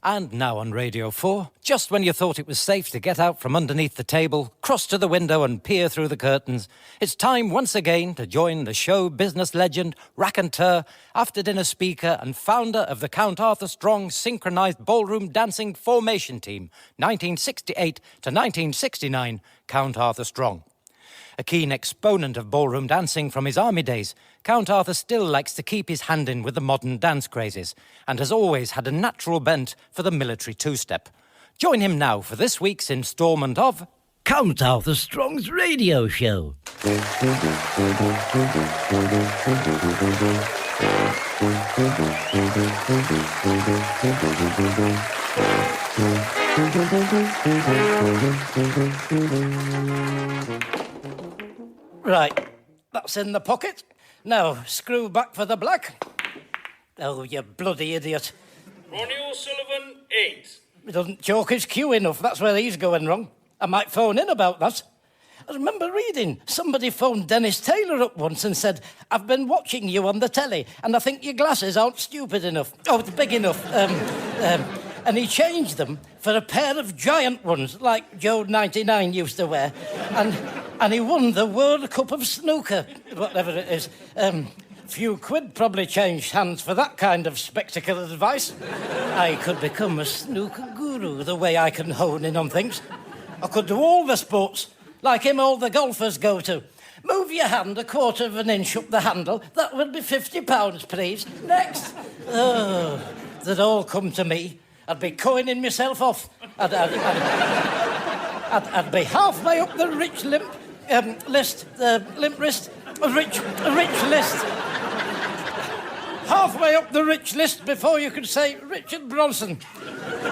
And now on Radio 4, just when you thought it was safe to get out from underneath the table, cross to the window and peer through the curtains, it's time once again to join the show business legend, raconteur, after-dinner speaker and founder of the Count Arthur Strong Synchronized Ballroom Dancing Formation Team, 1968 to 1969, Count Arthur Strong. A keen exponent of ballroom dancing from his army days, Count Arthur still likes to keep his hand in with the modern dance crazes and has always had a natural bent for the military two-step. Join him now for this week's instalment of Count Arthur Strong's radio show. Right, that's in the pocket. Now, screw back for the black. Oh, you bloody idiot. Ronnie O'Sullivan, 8. He doesn't chalk his cue enough, that's where he's going wrong. I might phone in about that. I remember reading, somebody phoned Dennis Taylor up once and said, I've been watching you on the telly, and I think your glasses aren't stupid enough. Oh, it's big enough. And he changed them for a pair of giant ones, like Joe 99 used to wear. And he won the World Cup of Snooker, whatever it is. Few quid probably changed hands for that kind of spectacle advice. I could become a snooker guru the way I can hone in on things. I could do all the sports, like him all the golfers go to. Move your hand a quarter of an inch up the handle. That would be £50, please. Next. Oh, they'd all come to me. I'd be coining myself off. I'd be halfway up the rich limp wrist. Halfway up the rich list before you could say Richard Bronson.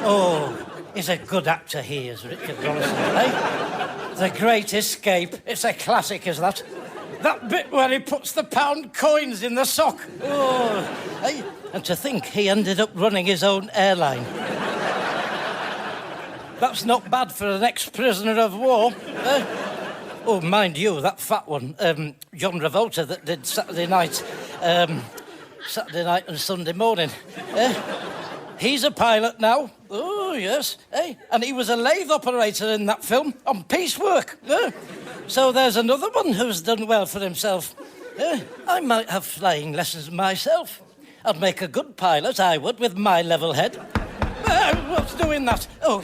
Oh, he's a good actor, he is, Richard Bronson, eh? The Great Escape. It's a classic, is that? That bit where he puts the pound coins in the sock. Oh, eh? And to think he ended up running his own airline. That's not bad for an ex-prisoner of war. Oh, mind you, that fat one, John Travolta, that did Saturday night and Sunday morning. He's a pilot now. Oh, yes. And he was a lathe operator in that film on piecework. So there's another one who's done well for himself. I might have flying lessons myself. I'd make a good pilot, I would, with my level head. What's doing that? Oh,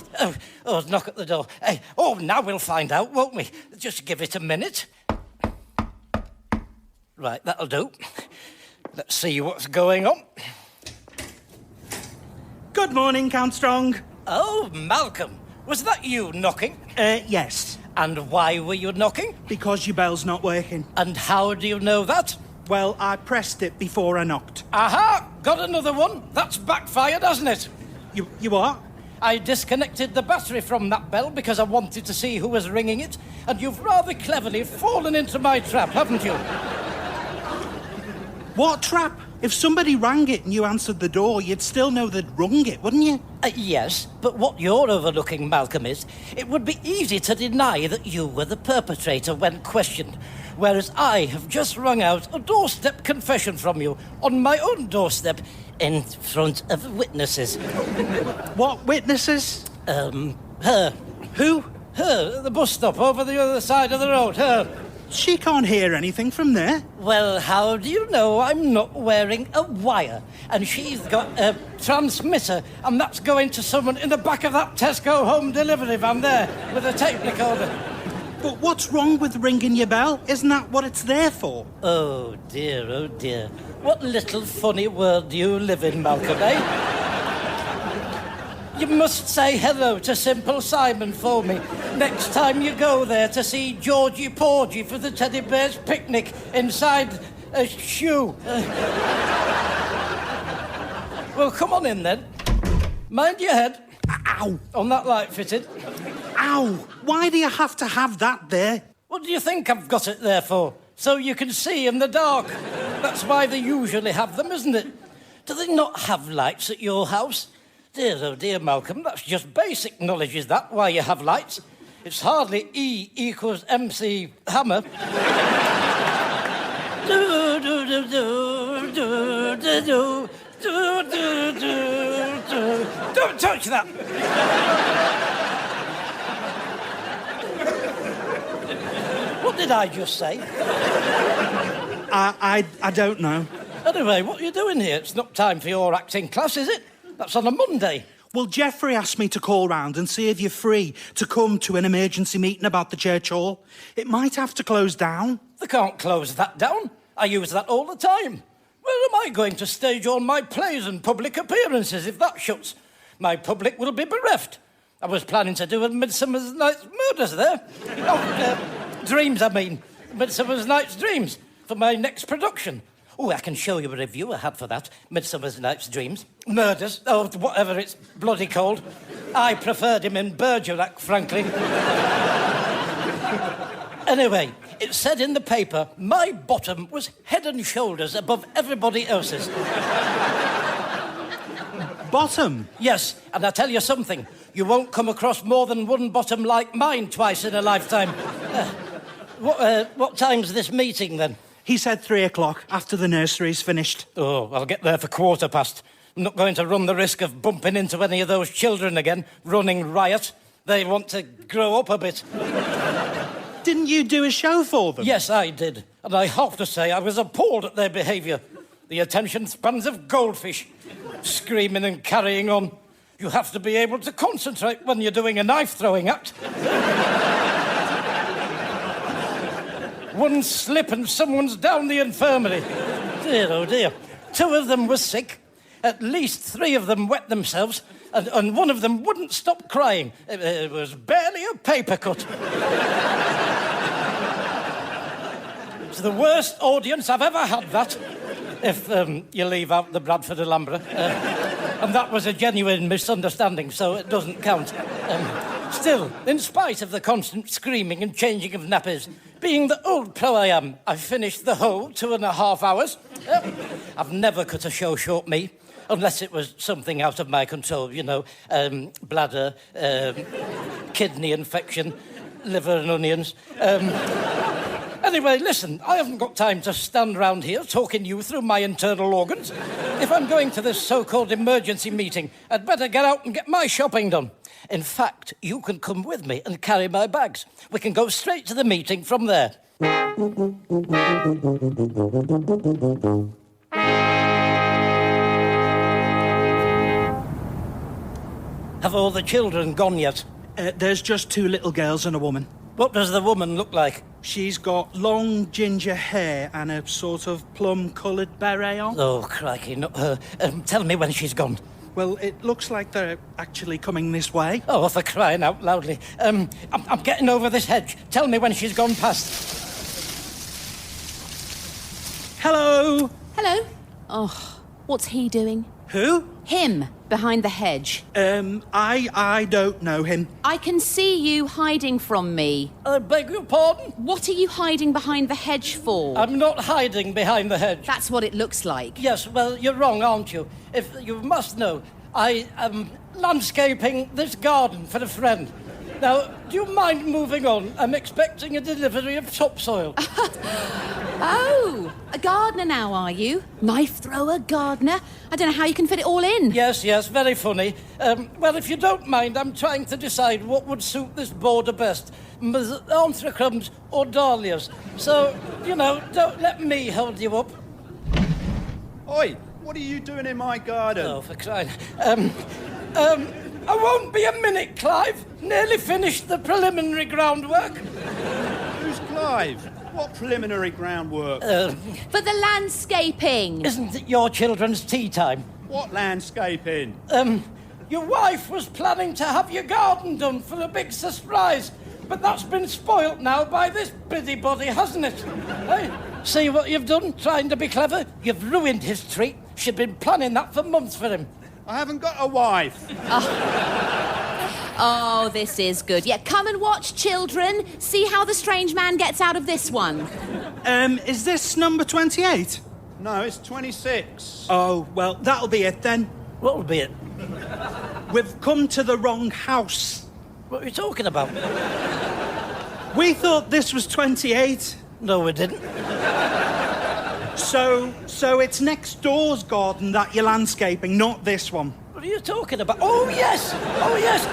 knock at the door. Now we'll find out, won't we? Just give it a minute. Right, that'll do. Let's see what's going on. Good morning, Count Strong. Oh, Malcolm. Was that you knocking? Yes. And why were you knocking? Because your bell's not working. And how do you know that? Well, I pressed it before I knocked. Aha! Got another one. That's backfired, hasn't it? You what? I disconnected the battery from that bell because I wanted to see who was ringing it, and you've rather cleverly fallen into my trap, haven't you? What trap? If somebody rang it and you answered the door, you'd still know they'd rung it, wouldn't you? Yes, but what you're overlooking, Malcolm, is it would be easy to deny that you were the perpetrator when questioned, whereas I have just rung out a doorstep confession from you on my own doorstep in front of witnesses. What witnesses? Her. Who? Her, at the bus stop over the other side of the road, her. She can't hear anything from there. Well, how do you know I'm not wearing a wire? And she's got a transmitter, and that's going to someone in the back of that Tesco home delivery van there with a tape recorder. But what's wrong with ringing your bell? Isn't that what it's there for? Oh, dear, oh, dear. What little funny world do you live in, Malcolm, eh? You must say hello to Simple Simon for me next time you go there to see Georgie Porgy for the teddy bear's picnic inside a shoe. Well, come on in then. Mind your head. Ow! On that light fitted. Ow! Why do you have to have that there? What do you think I've got it there for? So you can see in the dark. That's why they usually have them, isn't it? Do they not have lights at your house? Dear, oh dear, Malcolm, that's just basic knowledge, is that, why you have lights? It's hardly E equals MC Hammer. do, do, do, do, do, do, do, do, do, do, Don't touch that! What did I just say? I don't know. Anyway, what are you doing here? It's not time for your acting class, is it? That's on a Monday. Well, Geoffrey asked me to call round and see if you're free to come to an emergency meeting about the church hall. It might have to close down. They can't close that down. I use that all the time. Where am I going to stage all my plays and public appearances if that shuts? My public will be bereft. I was planning to do a Midsummer Night's Murders there. Dreams, I mean. Midsummer Night's Dreams for my next production. Oh, I can show you a review I had for that. Midsummer Night's Dreams. Murders. Oh, whatever it's bloody called. I preferred him in Bergerac, frankly. Anyway, it said in the paper, my bottom was head and shoulders above everybody else's. Bottom? Yes, and I tell you something. You won't come across more than one bottom like mine twice in a lifetime. What time's this meeting, then? He said 3 o'clock, after the nursery's finished. Oh, I'll get there for 1:15. I'm not going to run the risk of bumping into any of those children again, running riot. They want to grow up a bit. Didn't you do a show for them? Yes, I did. And I have to say, I was appalled at their behaviour. The attention spans of goldfish. Screaming and carrying on. You have to be able to concentrate when you're doing a knife-throwing act. One slip and someone's down the infirmary. Dear, oh dear. 2 of them were sick. At least 3 of them wet themselves. And one of them wouldn't stop crying. It was barely a paper cut. It's the worst audience I've ever had, that. If you leave out the Bradford Alhambra. And that was a genuine misunderstanding, so it doesn't count. Still, in spite of the constant screaming and changing of nappies, being the old pro I am, I finished the whole 2.5 hours. I've never cut a show short, me, unless it was something out of my control, you know, bladder, kidney infection, liver and onions. Anyway, listen, I haven't got time to stand around here talking you through my internal organs. If I'm going to this so-called emergency meeting, I'd better get out and get my shopping done. In fact, you can come with me and carry my bags. We can go straight to the meeting from there. Have all the children gone yet? There's just 2 little girls and a woman. What does the woman look like? She's got long ginger hair and a sort of plum-coloured beret on. Oh, crikey, not her. Tell me when she's gone. Well, it looks like they're actually coming this way. Oh, for crying out loudly. I'm getting over this hedge. Tell me when she's gone past. Hello? Hello. Oh, what's he doing? Who? Him, behind the hedge. I don't know him. I can see you hiding from me. I beg your pardon? What are you hiding behind the hedge for? I'm not hiding behind the hedge. That's what it looks like. Yes, well, you're wrong, aren't you? If you must know, I am landscaping this garden for a friend. Now, do you mind moving on? I'm expecting a delivery of topsoil. Oh, a gardener now, are you? Knife thrower, gardener. I don't know how you can fit it all in. Yes, very funny. Well, if you don't mind, I'm trying to decide what would suit this border best. Anthracums or dahlias. So, you know, don't let me hold you up. Oi, what are you doing in my garden? Oh, for crying... I won't be a minute, Clive. Nearly finished the preliminary groundwork. Who's Clive? What preliminary groundwork? For the landscaping. Isn't it your children's tea time? What landscaping? Your wife was planning to have your garden done for a big surprise, but that's been spoilt now by this busybody, hasn't it? Hey, see what you've done, trying to be clever? You've ruined his treat. She'd been planning that for months for him. I haven't got a wife. Oh, this is good. Yeah, come and watch, children. See how the strange man gets out of this one. Is this number 28? No, it's 26. Oh, well, that'll be it then. What would be it? We've come to the wrong house. What are you talking about? We thought this was 28. No, we didn't. So it's next door's garden that you're landscaping, not this one. What are are you talking about? Oh, yes! Oh, yes!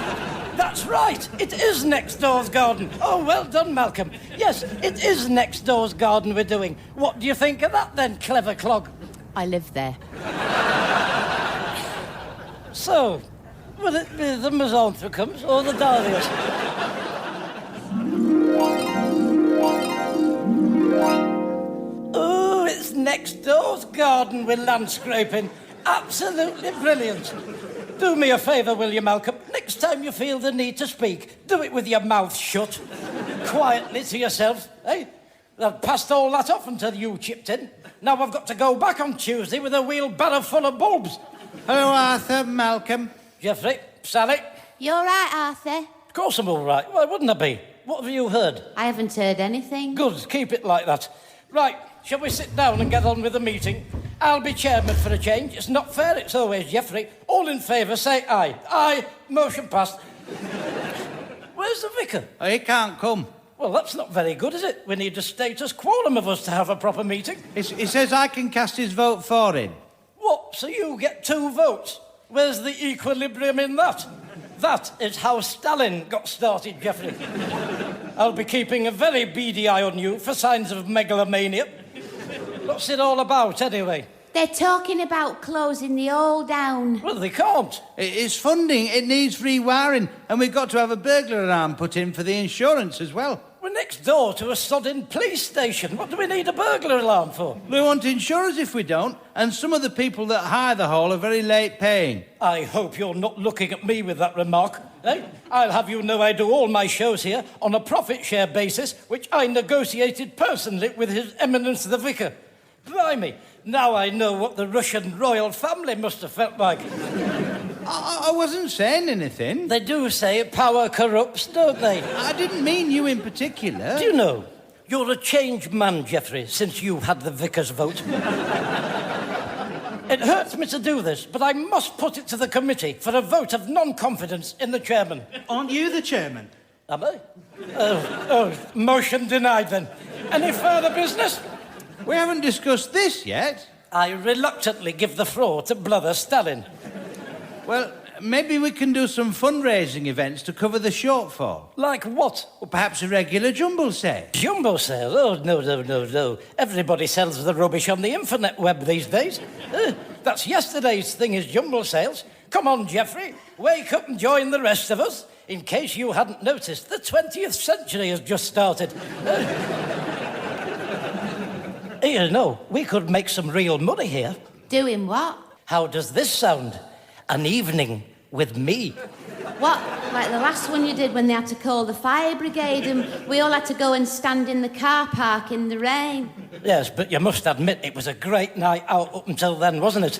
That's right! It is next door's garden. Oh, well done, Malcolm. Yes, it is next door's garden we're doing. What do you think of that, then, clever clog? I live there. So, will it be the misanthropums or the dahlias? Oh, it's next door's garden we're landscaping. Absolutely brilliant. Do me a favour, will you, Malcolm? Next time you feel the need to speak, do it with your mouth shut. Quietly to yourself, eh? I've passed all that off until you chipped in. Now I've got to go back on Tuesday with a wheelbarrow full of bulbs. Hello, Arthur, Malcolm. Geoffrey, Sally. You all right, Arthur? Of course I'm all right. Why wouldn't I be? What have you heard? I haven't heard anything. Good, keep it like that. Right, shall we sit down and get on with the meeting? I'll be chairman for a change. It's not fair, it's always Geoffrey. All in favour, say aye. Aye, motion passed. Where's the vicar? Oh, he can't come. Well, that's not very good, is it? We need a status quorum of us to have a proper meeting. He says I can cast his vote for him. What? So you get 2 votes? Where's the equilibrium in that? That is how Stalin got started, Geoffrey. I'll be keeping a very beady eye on you for signs of megalomania. What's it all about, anyway? They're talking about closing the hall down. Well, they can't. It's funding. It needs rewiring. And we've got to have a burglar alarm put in for the insurance as well. We're next door to a sodding police station. What do we need a burglar alarm for? We want insurance if we don't. And some of the people that hire the hall are very late paying. I hope you're not looking at me with that remark. Eh? I'll have you know I do all my shows here on a profit share basis, which I negotiated personally with His Eminence the Vicar. Blimey, now I know what the Russian royal family must have felt like. I wasn't saying anything. They do say power corrupts, don't they? I didn't mean you in particular. Do you know, you're a changed man, Geoffrey, since you had the vicar's vote. It hurts me to do this, but I must put it to the committee for a vote of non-confidence in the chairman. Aren't you the chairman? Am I? Motion denied then. Any further business? We haven't discussed this yet. I reluctantly give the floor to Brother Stalin. Well, maybe we can do some fundraising events to cover the shortfall. Like what? Or perhaps a regular jumble sale. Jumbo sale? Oh, no. Everybody sells the rubbish on the internet web these days. That's yesterday's thing is jumbo sales. Come on, Geoffrey. Wake up and join the rest of us. In case you hadn't noticed, the 20th century has just started. You know, we could make some real money here. Doing what? How does this sound? An evening with me. What? Like the last one you did when they had to call the fire brigade and we all had to go and stand in the car park in the rain. Yes, but you must admit it was a great night out up until then, wasn't it?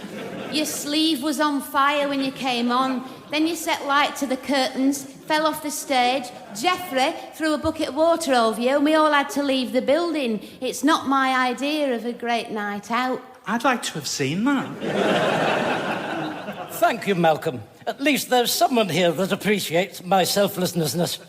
Your sleeve was on fire when you came on. Then you set light to the curtains, fell off the stage. Geoffrey threw a bucket of water over you and we all had to leave the building. It's not my idea of a great night out. I'd like to have seen that. Thank you, Malcolm. At least there's someone here that appreciates my selflessness.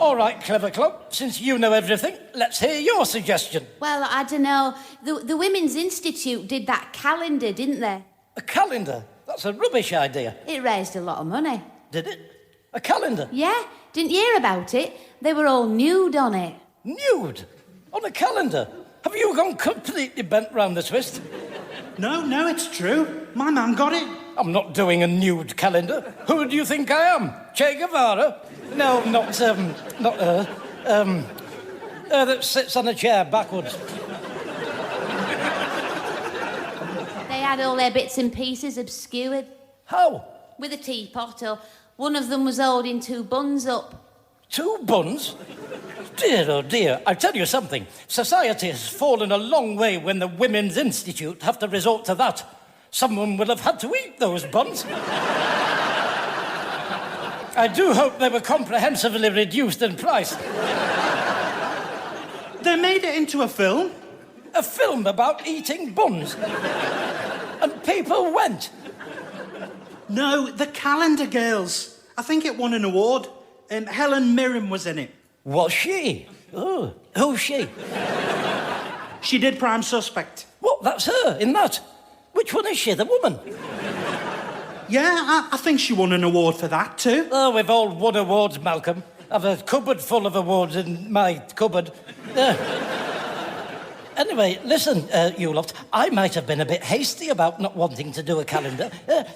All right, clever clog, since you know everything, let's hear your suggestion. Well, I don't know. The Women's Institute did that calendar, didn't they? A calendar? That's a rubbish idea. It raised a lot of money. Did it? A calendar? Yeah, didn't you hear about it? They were all nude on it. Nude? On a calendar? Have you gone completely bent round the twist? No, it's true. My man got it. I'm not doing a nude calendar. Who do you think I am? Che Guevara? No, not her. Her that sits on a chair backwards. They had all their bits and pieces obscured. How? With a teapot, or one of them was holding 2 buns up. 2 buns? Dear, oh dear. I tell you something. Society has fallen a long way when the Women's Institute have to resort to that. Someone will have had to eat those buns. I do hope they were comprehensively reduced in price. They made it into a film. A film about eating buns. And people went. No, the Calendar Girls. I think it won an award. Helen Mirren was in it. Was she? Oh, who's she? She did Prime Suspect. What, that's her in that? Which one is she, the woman? Yeah, I think she won an award for that too. Oh, we've all won awards, Malcolm. I've a cupboard full of awards in my cupboard. Anyway, listen, you lot, I might have been a bit hasty about not wanting to do a calendar,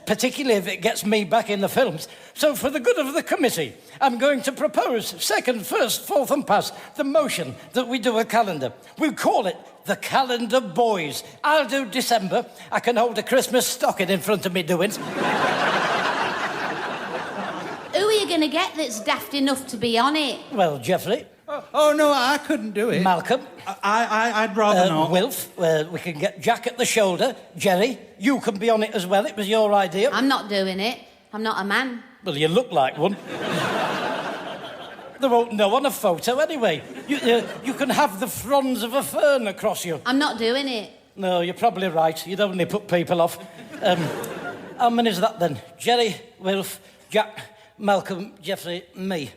particularly if it gets me back in the films. So for the good of the committee, I'm going to propose, second, first, fourth and past, the motion that we do a calendar. We'll call it the Calendar Boys. I'll do December. I can hold a Christmas stocking in front of me doing. Who are you going to get that's daft enough to be on it? Well, Geoffrey. Oh, no, I couldn't do it. Malcolm. I'd rather not. Wilf, we can get Jack at the shoulder. Jerry, you can be on it as well. It was your idea. I'm not doing it. I'm not a man. Well, you look like one. They won't know on a photo anyway. You can have the fronds of a fern across you. I'm not doing it. No, you're probably right. You'd only put people off. How many's that then? Jerry, Wilf, Jack, Malcolm, Geoffrey, me.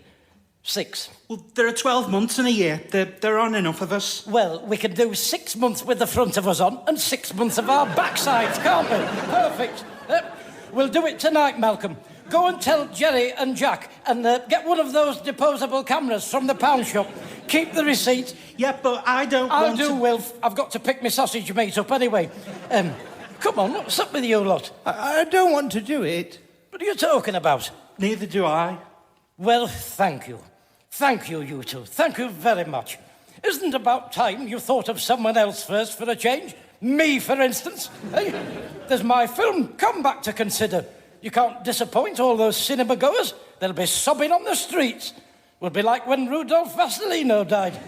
6. Well, there are 12 months in a year. There aren't enough of us. Well, we can do 6 months with the front of us on and 6 months of our backsides, can't we? Perfect. We'll do it tonight, Malcolm. Go and tell Jerry and Jack and get one of those disposable cameras from the pound shop. Keep the receipt. Yeah, but I don't I'll do, Wilf. I've got to pick my sausage meat up anyway. Come on, what's up with you lot? I don't want to do it. What are you talking about? Neither do I. Well, thank you. Thank you, you two. Thank you very much. Isn't it about time you thought of someone else first for a change? Me, for instance. Hey, there's my film Comeback to consider. You can't disappoint all those cinema goers. They'll be sobbing on the streets. Will be like when Rudolph Vasilino died.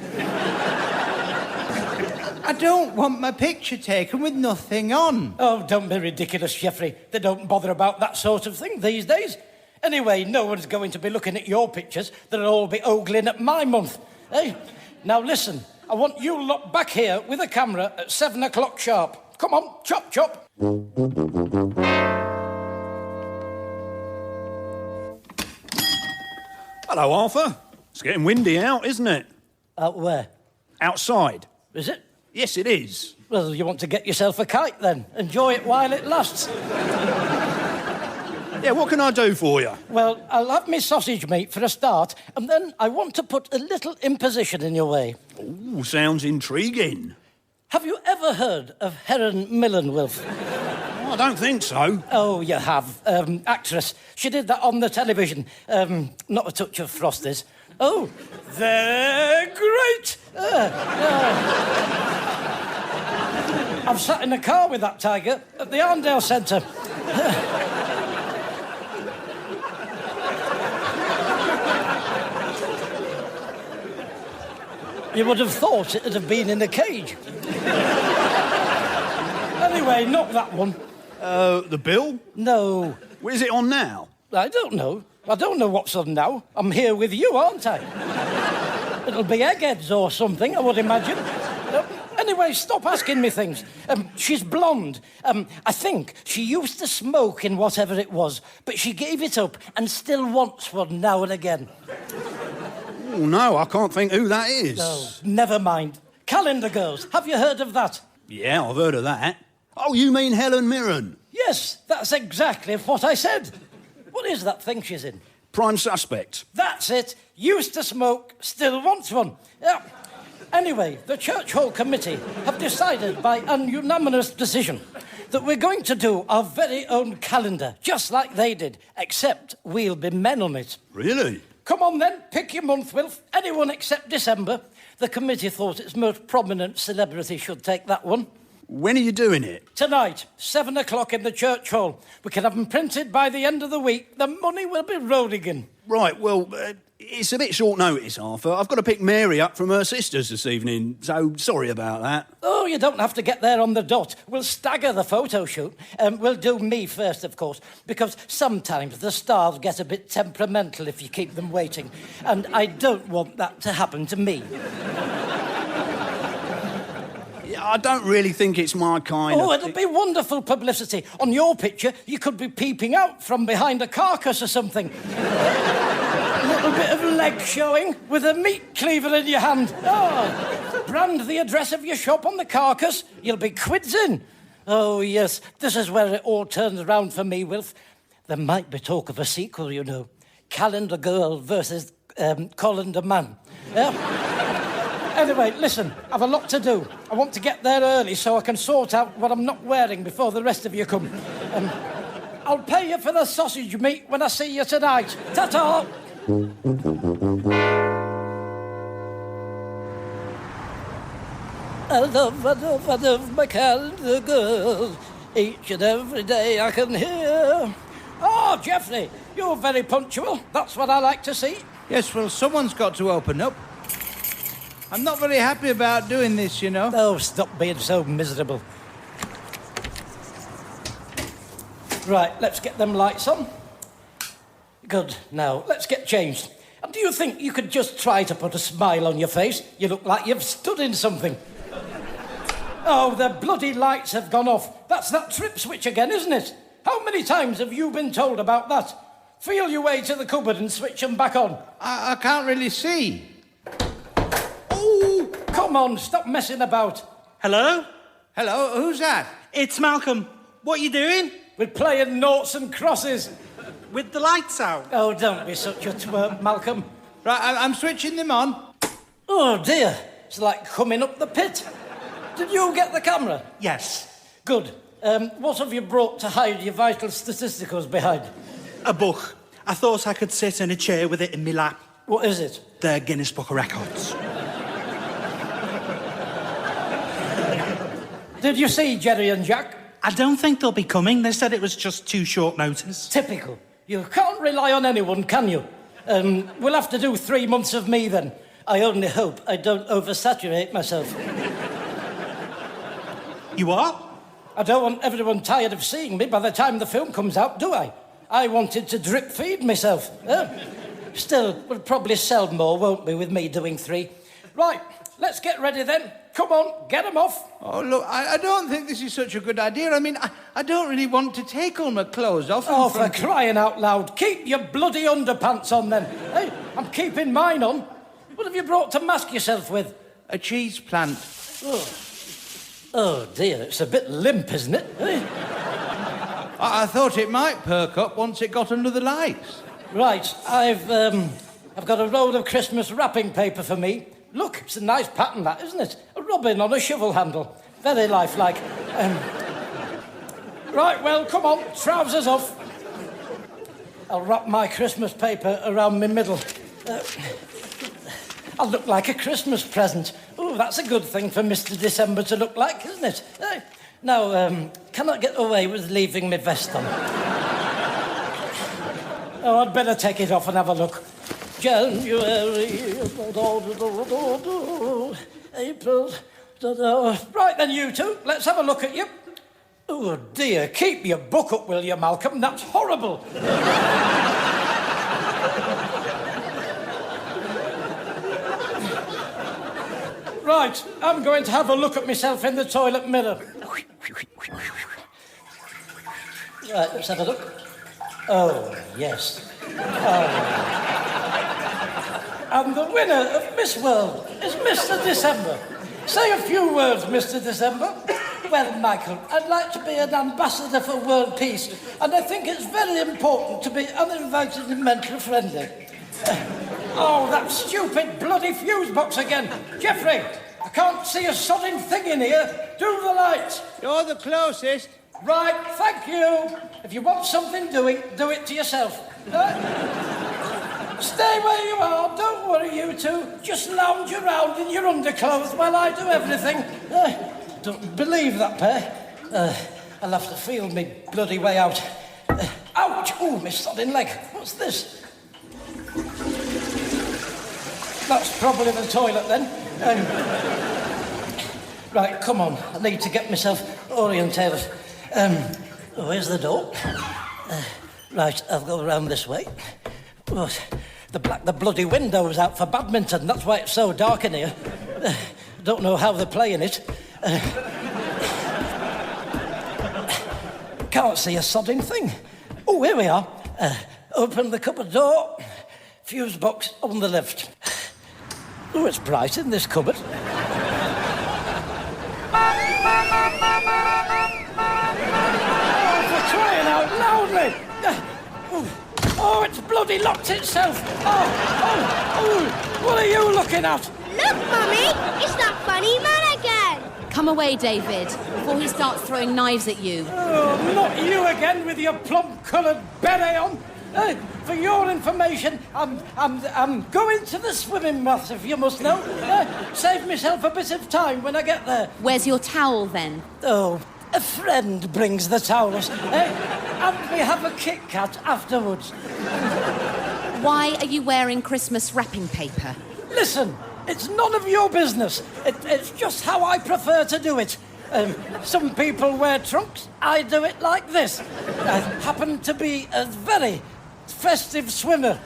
I don't want my picture taken with nothing on. Oh, don't be ridiculous, Geoffrey. They don't bother about that sort of thing these days. Anyway, no one's going to be looking at your pictures. They'll all be ogling at my month. Hey, now listen, I want you lot back here with a camera at 7 o'clock sharp. Come on, chop, chop. Hello, Arthur. It's getting windy out, isn't it? Out where? Outside. Is it? Yes, it is. Well, you want to get yourself a kite then. Enjoy it while it lasts. Yeah, what can I do for you? Well, I'll have me sausage meat for a start, and then I want to put a little imposition in your way. Ooh, sounds intriguing. Have you ever heard of Helen Millen, Wilf? Oh, I don't think so. Oh, you have. Actress. She did that on the television. Not a touch of Frosties. Oh, they're great. I've sat in a car with that tiger at the Arndale Centre. You would have thought it'd have been in a cage. Anyway, not that one. The bill? No. Where's it on now? I don't know. I don't know what's on now. I'm here with you, aren't I? It'll be eggheads or something, I would imagine. Anyway, stop asking me things. She's blonde. I think she used to smoke in whatever it was, but she gave it up and still wants one now and again. Oh, no, I can't think who that is. No, never mind. Calendar Girls, have you heard of that? Yeah, I've heard of that. Oh, you mean Helen Mirren? Yes, that's exactly what I said. What is that thing she's in? Prime suspect. That's it. Used to smoke, still wants one. Yeah. Anyway, the Church Hall Committee have decided by an unanimous decision that we're going to do our very own calendar, just like they did, except we'll be men on it. Really? Come on then, pick your month, Wilf. Anyone except December. The committee thought its most prominent celebrity should take that one. When are you doing it? Tonight, 7 o'clock in the church hall. We can have them printed by the end of the week. The money will be rolling in. Right, well, it's a bit short notice, Arthur. I've got to pick Mary up from her sisters this evening, so sorry about that. Oh, you don't have to get there on the dot. We'll stagger the photo shoot. We'll do me first, of course, because sometimes the stars get a bit temperamental if you keep them waiting, and I don't want that to happen to me. I don't really think it's my kind of... Oh, it'll be wonderful publicity. On your picture, you could be peeping out from behind a carcass or something. A little bit of leg showing with a meat cleaver in your hand. Oh, brand the address of your shop on the carcass. You'll be quids in. Oh, yes, this is where it all turns around for me, Wilf. There might be talk of a sequel, you know. Calendar Girl versus Colander Man. Yeah? Anyway, listen, I've a lot to do. I want to get there early so I can sort out what I'm not wearing before the rest of you come. I'll pay you for the sausage meat when I see you tonight. Ta-ta! I love my Calendar Girl. Each and every day I can hear. Oh, Geoffrey, you're very punctual. That's what I like to see. Yes, well, someone's got to open up. I'm not very happy about doing this, you know. Oh, stop being so miserable. Right, let's get them lights on. Good. Now, let's get changed. And do you think you could just try to put a smile on your face? You look like you've stood in something. Oh, the bloody lights have gone off. That's that trip switch again, isn't it? How many times have you been told about that? Feel your way to the cupboard and switch them back on. I can't really see. Oh, come on, stop messing about. Hello? Hello, who's that? It's Malcolm. What are you doing? We're playing noughts and crosses. With the lights out? Oh, don't be such a twerp, Malcolm. Right, I'm switching them on. Oh, dear. It's like coming up the pit. Did you get the camera? Yes. Good. What have you brought to hide your vital statisticals behind? A book. I thought I could sit in a chair with it in my lap. What is it? The Guinness Book of Records. Did you see Jerry and Jack? I don't think they'll be coming. They said it was just too short notice. Typical. You can't rely on anyone, can you? We'll have to do 3 months of me then. I only hope I don't oversaturate myself. You are? I don't want everyone tired of seeing me by the time the film comes out, do I? I wanted to drip feed myself. Still, we'll probably sell more, won't we, with me doing 3? Right, let's get ready then. Come on, get them off. Oh, look, I don't think this is such a good idea. I mean, I don't really want to take all my clothes off. Oh, for crying out loud. Keep your bloody underpants on then. Hey, I'm keeping mine on. What have you brought to mask yourself with? A cheese plant. Oh, dear, it's a bit limp, isn't it? Hey? I thought it might perk up once it got under the lights. Right, I've got a roll of Christmas wrapping paper for me. Look, it's a nice pattern, that, isn't it? A robin on a shovel handle. Very lifelike. Right, well, come on, trousers off. I'll wrap my Christmas paper around my middle. I'll look like a Christmas present. Oh, that's a good thing for Mr. December to look like, isn't it? Now, can I get away with leaving my vest on? Oh, I'd better take it off and have a look. January, April. Right then, you two, let's have a look at you. Oh, dear, keep your book up, will you, Malcolm? That's horrible. Right, I'm going to have a look at myself in the toilet mirror. Right, let's have a look. Oh, yes. Oh. And the winner of Miss World is Mr. December. Say a few words, Mr. December. Well, Michael, I'd like to be an ambassador for world peace, and I think it's very important to be uninvited and mentally friendly. Oh, that stupid bloody fuse box again. Geoffrey, I can't see a sodding thing in here. Do the lights. You're the closest. Right, thank you. If you want something doing, do it to yourself. Stay where you are. Don't worry, you two. Just lounge around in your underclothes while I do everything. Don't believe that pair. I'll have to feel me bloody way out. Ouch! Oh, my sodding leg. What's this? That's probably the toilet then. Right, come on. I need to get myself orientated. Where's the door? Right, I'll go around this way. Oh, the bloody window's out for badminton. That's why it's so dark in here. Don't know how they're playing it. Can't see a sodding thing. Oh, here we are. Open the cupboard door. Fuse box on the left. Oh, it's bright in this cupboard. Oh, for crying out loudly! Oh, it's bloody locked itself. What are you looking at? Look, Mummy, it's that funny man again. Come away, David, before he starts throwing knives at you. Oh, not you again with your plum-coloured beret on. For your information, I'm going to the swimming bath, if you must know. Save myself a bit of time when I get there. Where's your towel, then? Oh, a friend brings the towels. And we have a Kit Kat afterwards. Why are you wearing Christmas wrapping paper? Listen, it's none of your business. It's just how I prefer to do it. Some people wear trunks. I do it like this. I happen to be a very festive swimmer.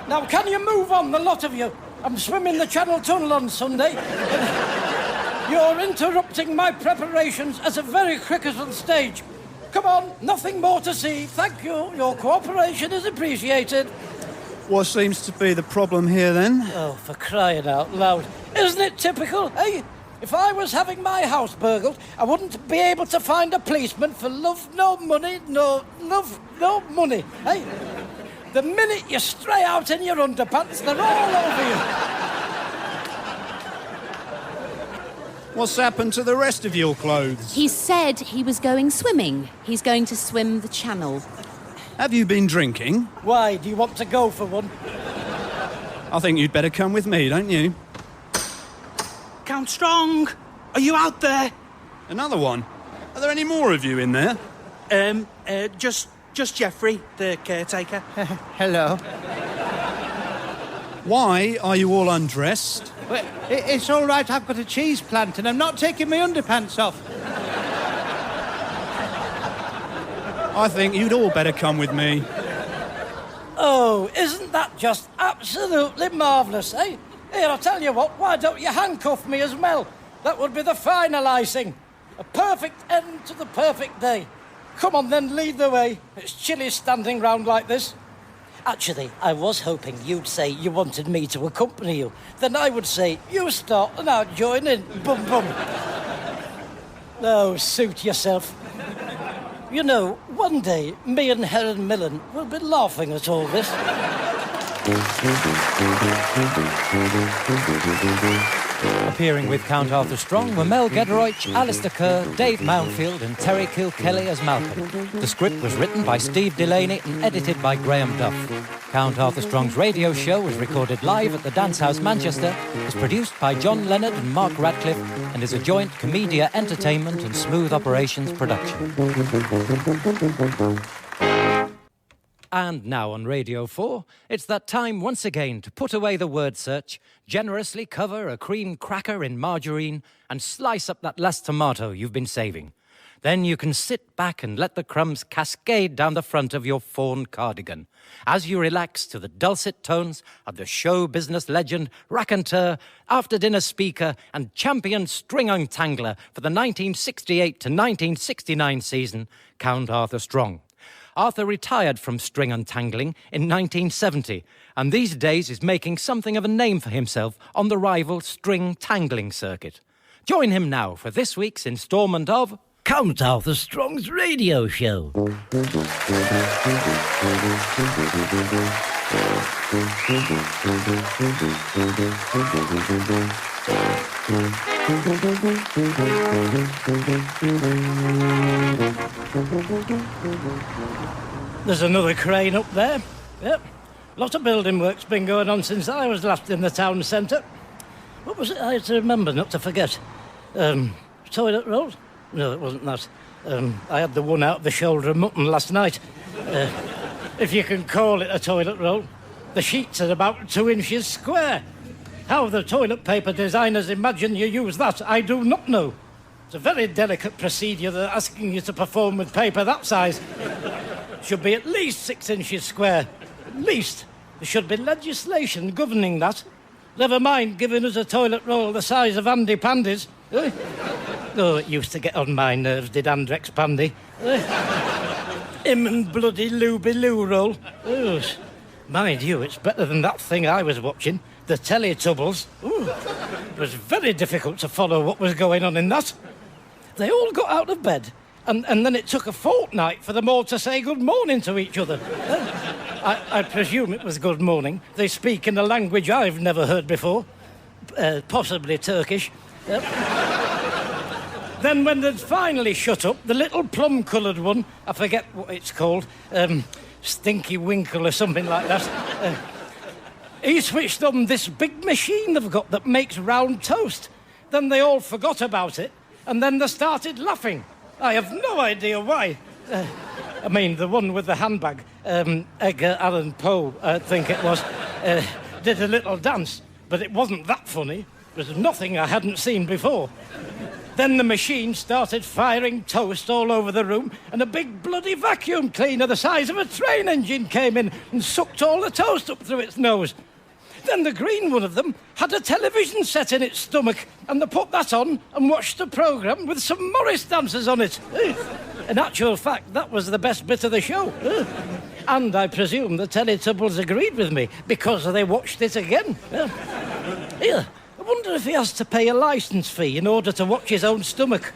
Now, can you move on, the lot of you? I'm swimming the Channel Tunnel on Sunday. You're interrupting my preparations at a very critical stage. Come on, nothing more to see. Thank you. Your cooperation is appreciated. What seems to be the problem here, then? Oh, for crying out loud. Isn't it typical, eh? If I was having my house burgled, I wouldn't be able to find a policeman for love, no money, no money, eh? The minute you stray out in your underpants, they're all over you. What's happened to the rest of your clothes? He said he was going swimming. He's going to swim the channel. Have you been drinking? Why, do you want to go for one? I think you'd better come with me, don't you? Count Strong, are you out there? Another one? Are there any more of you in there? Just Jeffrey, the caretaker. Hello. Why are you all undressed? Well, it's all right, I've got a cheese plant and I'm not taking my underpants off. I think you'd all better come with me. Oh, isn't that just absolutely marvellous, eh? Here, I'll tell you what, why don't you handcuff me as well? That would be the final icing. A perfect end to the perfect day. Come on then, lead the way. It's chilly standing round like this. Actually, I was hoping you'd say you wanted me to accompany you. Then I would say, you start and I'll join in. Bum bum. Oh, suit yourself. You know, one day, me and Helen Millen will be laughing at all this. Appearing with Count Arthur Strong were Mel Gederoich, Alistair Kerr, Dave Mountfield and Terry Kilkelly as Malcolm. The script was written by Steve Delaney and edited by Graham Duff. Count Arthur Strong's radio show was recorded live at the Dance House Manchester, is produced by John Leonard and Mark Radcliffe, and is a joint Comedia Entertainment and Smooth Operations production. And now on Radio 4, it's that time once again to put away the word search, generously cover a cream cracker in margarine, and slice up that last tomato you've been saving. Then you can sit back and let the crumbs cascade down the front of your fawn cardigan as you relax to the dulcet tones of the show business legend, raconteur, after-dinner speaker, and champion string untangler for the 1968 to 1969 season, Count Arthur Strong. Arthur retired from string untangling in 1970, and these days is making something of a name for himself on the rival string tangling circuit. Join him now for this week's instalment of Count Arthur Strong's radio show. There's another crane up there. Yep. Lot of building work's been going on since I was last in the town centre. What was it I had to remember, not to forget? Toilet roll? No, it wasn't that. I had the one out of the shoulder of mutton last night. If you can call it a toilet roll. The sheets are about 2 inches square. How the toilet paper designers imagine you use that, I do not know. It's a very delicate procedure they're asking you to perform with paper that size. Should be at least 6 inches square. At least. There should be legislation governing that. Never mind giving us a toilet roll the size of Andy Pandy's. Eh? Oh, it used to get on my nerves, did Andrex Pandy. Him and bloody Looby Loo roll. Oh, mind you, it's better than that thing I was watching, the Teletubbles. Ooh, it was very difficult to follow what was going on in that. They all got out of bed, And then it took a fortnight for them all to say good morning to each other. I presume it was good morning. They speak in a language I've never heard before. Possibly Turkish. Then when they'd finally shut up, the little plum-coloured one, I forget what it's called, Stinky Winkle or something like that, he switched on this big machine they've got that makes round toast. Then they all forgot about it, and then they started laughing. I have no idea why. I mean, the one with the handbag, Edgar Allan Poe, I think it was, did a little dance, but it wasn't that funny. It was nothing I hadn't seen before. Then the machine started firing toast all over the room, and a big bloody vacuum cleaner the size of a train engine came in and sucked all the toast up through its nose. Then the green one of them had a television set in its stomach, and they put that on and watched a programme with some Morris dancers on it. In actual fact, that was the best bit of the show. And I presume the Teletubbies agreed with me, because they watched it again. Here, I wonder if he has to pay a licence fee in order to watch his own stomach.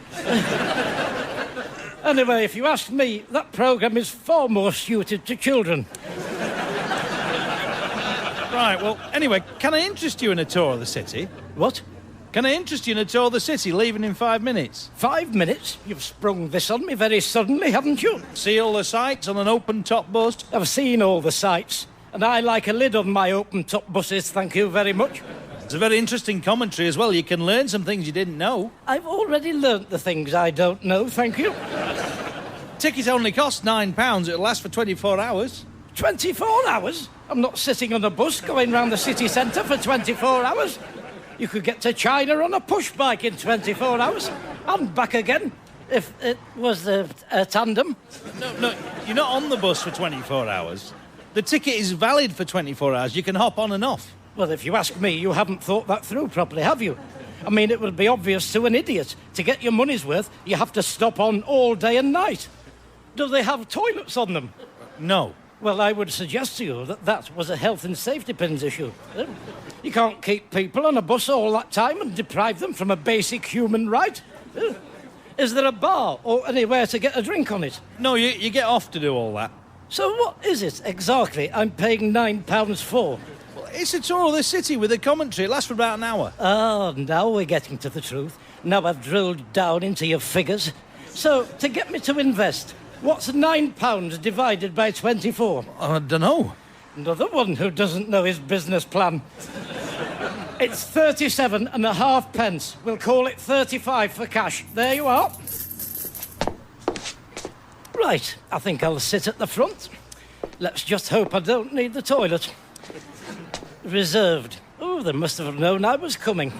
Anyway, if you ask me, that programme is far more suited to children. Right, well, anyway, can I interest you in a tour of the city? What? Can I interest you in a tour of the city, leaving in 5 minutes? 5 minutes? You've sprung this on me very suddenly, haven't you? See all the sights on an open-top bus? I've seen all the sights, and I like a lid on my open-top buses, thank you very much. It's a very interesting commentary as well. You can learn some things you didn't know. I've already learnt the things I don't know, thank you. Ticket only costs £9. It'll last for 24 hours. 24 hours? I'm not sitting on a bus going round the city centre for 24 hours. You could get to China on a push bike in 24 hours and back again if it was a tandem. No, you're not on the bus for 24 hours. The ticket is valid for 24 hours. You can hop on and off. Well, if you ask me, you haven't thought that through properly, have you? I mean, it would be obvious to an idiot. To get your money's worth, you have to stop on all day and night. Do they have toilets on them? No. Well, I would suggest to you that that was a health and safety pins issue. You can't keep people on a bus all that time and deprive them from a basic human right. Is there a bar or anywhere to get a drink on it? No, you get off to do all that. So what is it exactly I'm paying £9 for? Well, it's a tour of the city with a commentary. It lasts for about an hour. Oh, now we're getting to the truth. Now I've drilled down into your figures. So, to get me to invest, what's £9 divided by 24? I don't know. Another one who doesn't know his business plan. It's 37.5 pence. We'll call it 35 for cash. There you are. Right, I think I'll sit at the front. Let's just hope I don't need the toilet. Reserved. Oh, they must have known I was coming.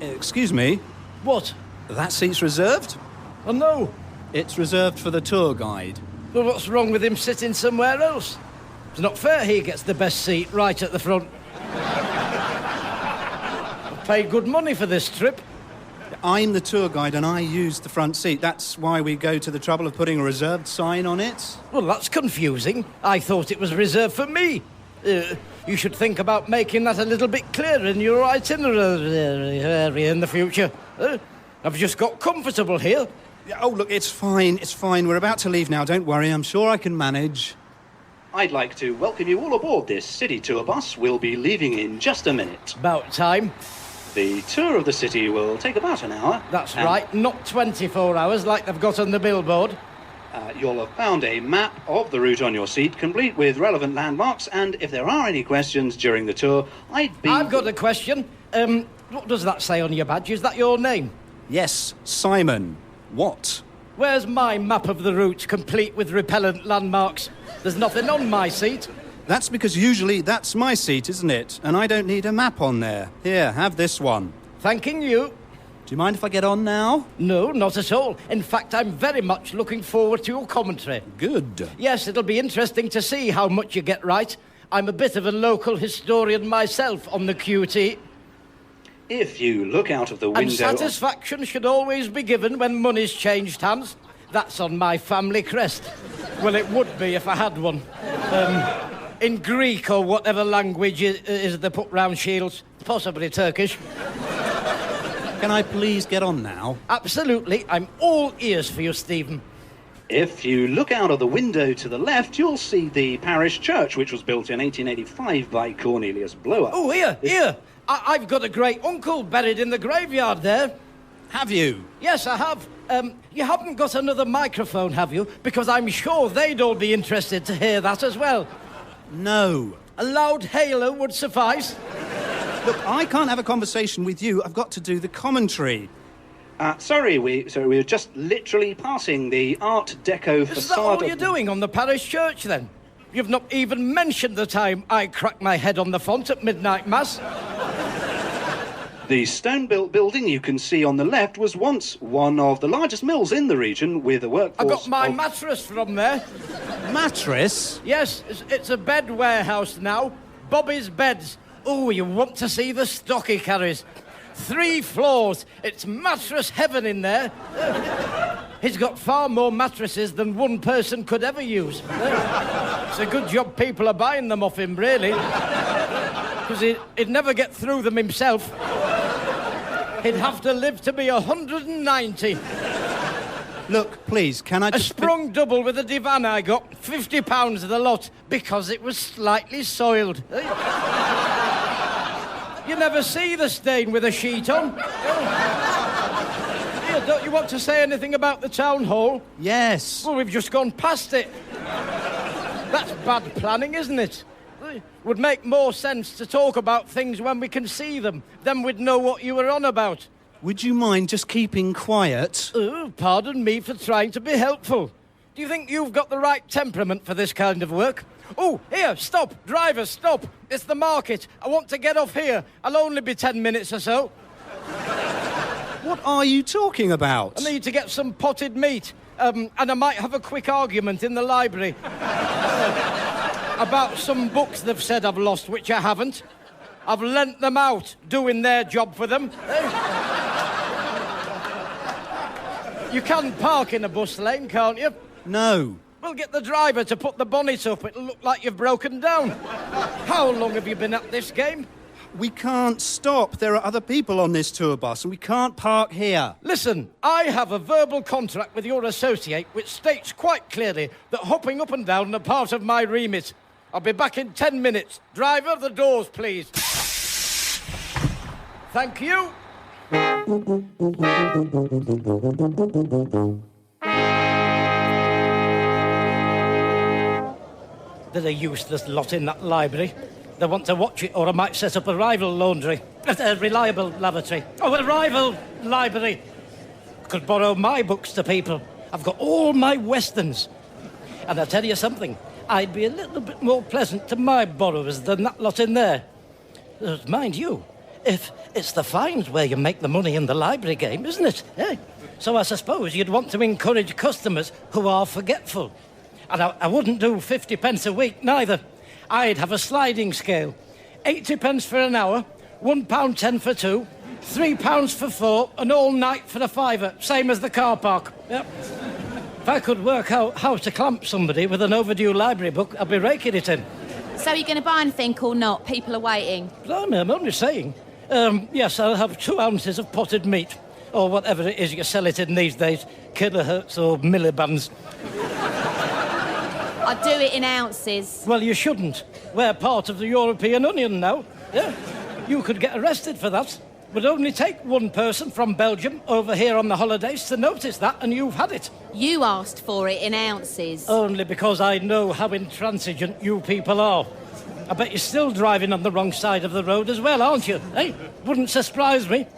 Excuse me? What? That seat's reserved? Oh, no. It's reserved for the tour guide. Well, what's wrong with him sitting somewhere else? It's not fair he gets the best seat right at the front. I've paid good money for this trip. I'm the tour guide and I use the front seat. That's why we go to the trouble of putting a reserved sign on it. Well, that's confusing. I thought it was reserved for me. You should think about making that a little bit clearer in your itinerary in the future. I've just got comfortable here. Oh, look, it's fine. It's fine. We're about to leave now. Don't worry. I'm sure I can manage. I'd like to welcome you all aboard this city tour bus. We'll be leaving in just a minute. About time. The tour of the city will take about an hour. That's right, not 24 hours like they've got on the billboard. You'll have found a map of the route on your seat, complete with relevant landmarks, and if there are any questions during the tour, I've got a question. What does that say on your badge? Is that your name? Yes, Simon. What? Where's my map of the route, complete with repellent landmarks? There's nothing on my seat. That's because usually that's my seat, isn't it? And I don't need a map on there. Here, have this one. Thanking you. Do you mind if I get on now? No, not at all. In fact, I'm very much looking forward to your commentary. Good. Yes, it'll be interesting to see how much you get right. I'm a bit of a local historian myself on the QT. If you look out of the window... And satisfaction should always be given when money's changed hands. That's on my family crest. Well, it would be if I had one. In Greek or whatever language is they put round shields. Possibly Turkish. Can I please get on now? Absolutely. I'm all ears for you, Stephen. If you look out of the window to the left, you'll see the parish church, which was built in 1885 by Cornelius Blower. Oh, here. I've got a great uncle buried in the graveyard there. Have you? Yes, I have. You haven't got another microphone, have you? Because I'm sure they'd all be interested to hear that as well. No. A loud hailer would suffice. Look, I can't have a conversation with you. I've got to do the commentary. Sorry, we were just literally passing the Art Deco facade. Is that all you're doing on the parish church, then? You've not even mentioned the time I cracked my head on the font at midnight mass. The stone-built building you can see on the left was once one of the largest mills in the region with a workforce. I got my mattress from there. Mattress? Yes, it's a bed warehouse now. Bobby's Beds. Oh, you want to see the stock he carries. 3 floors. It's mattress heaven in there. He's got far more mattresses than one person could ever use. It's a good job people are buying them off him, really. Because he'd never get through them himself. He'd have to live to be 190. Look, please, can I A just... sprung double with a divan I got, £50 the lot, because it was slightly soiled. You never see the stain with a sheet on. Here, don't you want to say anything about the town hall? Yes. Well, we've just gone past it. That's bad planning, isn't it? Would make more sense to talk about things when we can see them. Then we'd know what you were on about. Would you mind just keeping quiet? Oh, pardon me for trying to be helpful. Do you think you've got the right temperament for this kind of work? Oh, here, stop. Driver, stop. It's the market. I want to get off here. I'll only be 10 minutes or so. What are you talking about? I need to get some potted meat. And I might have a quick argument in the library. About some books they've said I've lost, which I haven't. I've lent them out, doing their job for them. You can park in a bus lane, can't you? No. Well, get the driver to put the bonnet up. It'll look like you've broken down. How long have you been at this game? We can't stop. There are other people on this tour bus, and we can't park here. Listen, I have a verbal contract with your associate which states quite clearly that hopping up and down are part of my remit. I'll be back in 10 minutes. Driver, the doors, please. Thank you. They're a useless lot in that library. They want to watch it, or I might set up a rival laundry. A reliable lavatory. Oh, a rival library. Could borrow my books to people. I've got all my westerns. And I'll tell you something. I'd be a little bit more pleasant to my borrowers than that lot in there. Mind you, if it's the fines where you make the money in the library game, isn't it? Eh? So I suppose you'd want to encourage customers who are forgetful. And I wouldn't do 50 pence a week, neither. I'd have a sliding scale. 80 pence for an hour, £1.10 for 2, £3 for 4, and all night for a fiver, same as the car park. Yep. If I could work out how to clamp somebody with an overdue library book, I'd be raking it in. So are you going to buy anything or not? People are waiting. Blimey, I'm only saying. Yes, I'll have 2 ounces of potted meat, or whatever it is you sell it in these days, kilohertz or millibands. I'd do it in ounces. Well, you shouldn't. We're part of the European Union now. Yeah. You could get arrested for that. Would only take one person from Belgium over here on the holidays to notice that, and you've had it. You asked for it in ounces. Only because I know how intransigent you people are. I bet you're still driving on the wrong side of the road as well, aren't you? Hey, wouldn't surprise me.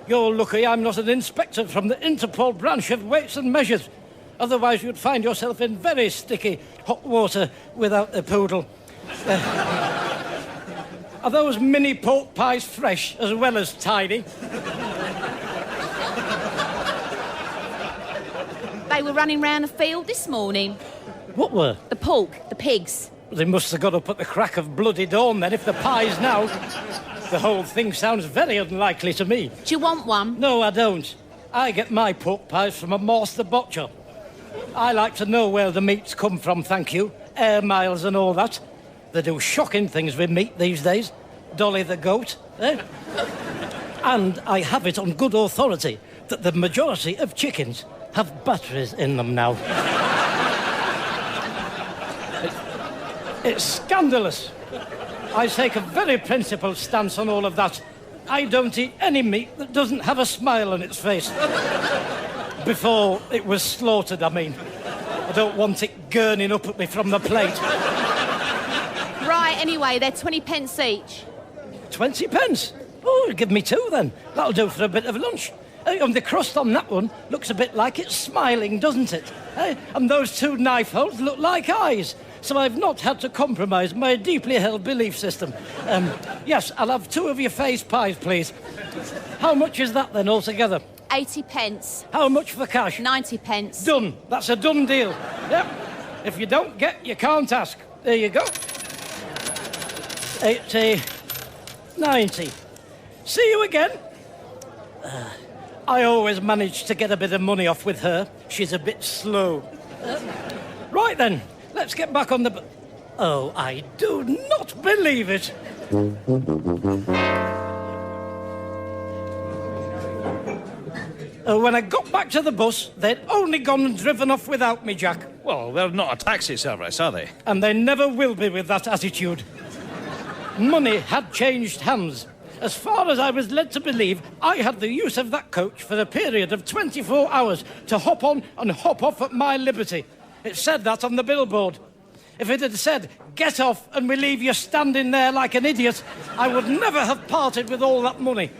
You're lucky I'm not an inspector from the Interpol branch of weights and measures. Otherwise you'd find yourself in very sticky hot water without the poodle. Are those mini pork pies fresh as well as tiny? They were running round the field this morning. What were? The pork, the pigs. They must have got up at the crack of bloody dawn then, if the pies now. The whole thing sounds very unlikely to me. Do you want one? No, I don't. I get my pork pies from a master butcher. I like to know where the meats come from, thank you. Air miles and all that. They do shocking things with meat these days. Dolly the goat, eh? And I have it on good authority that the majority of chickens have batteries in them now. It's scandalous. I take a very principled stance on all of that. I don't eat any meat that doesn't have a smile on its face. Before it was slaughtered, I mean. I don't want it gurning up at me from the plate. Right, anyway, they're 20 pence each. 20 pence? Oh, give me 2 then. That'll do for a bit of lunch. And the crust on that one looks a bit like it's smiling, doesn't it? And those 2 knife holes look like eyes. So I've not had to compromise my deeply held belief system. Yes, I'll have 2 of your face pies, please. How much is that then altogether? 80 pence. How much for cash? 90 pence. Done. That's a done deal. Yep. If you don't get, you can't ask. There you go. 80, 90. See you again. I always manage to get a bit of money off with her. She's a bit slow. Right then, let's get back on the... Oh, I do not believe it. When I got back to the bus, they'd only gone and driven off without me, Jack. Well, they're not a taxi service, are they? And they never will be with that attitude. Money had changed hands. As far as I was led to believe, I had the use of that coach for a period of 24 hours to hop on and hop off at my liberty. It said that on the billboard. If it had said, get off and we leave you standing there like an idiot, I would never have parted with all that money.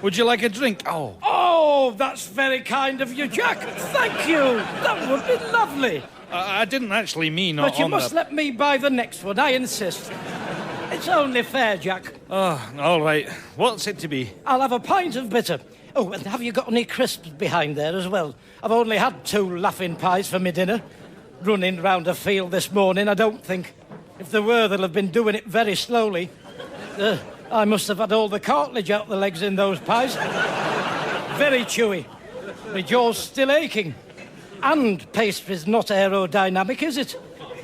Would you like a drink? Oh, that's very kind of you, Jack. Thank you. That would be lovely. I didn't actually mean But you must let me buy the next one, I insist. It's only fair, Jack. Oh, all right. What's it to be? I'll have a pint of bitter. Oh, and have you got any crisps behind there as well? I've only had 2 laughing pies for my dinner. Running round a field this morning, I don't think. If there were, they'll have been doing it very slowly. I must have had all the cartilage out the legs in those pies. Very chewy. My jaw's still aching. And pastry's not aerodynamic, is it?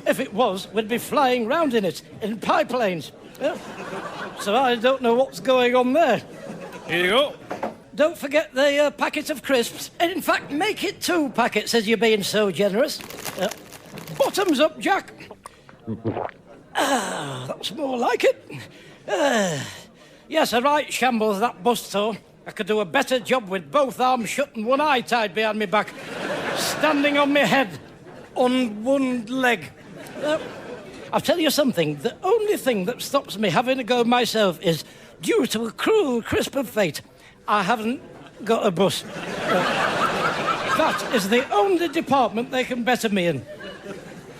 If it was, we'd be flying round in it, in pipeplanes. So I don't know what's going on there. Here you go. Don't forget the packet of crisps. In fact, make it 2 packets, as you're being so generous. Bottoms up, Jack. That's more like it. Yes, a right shambles, that bus tour. I could do a better job with both arms shut and one eye tied behind my back. Standing on my head, on one leg. I'll tell you something. The only thing that stops me having a go myself is due to a cruel crisp of fate. I haven't got a bus. That is the only department they can better me in.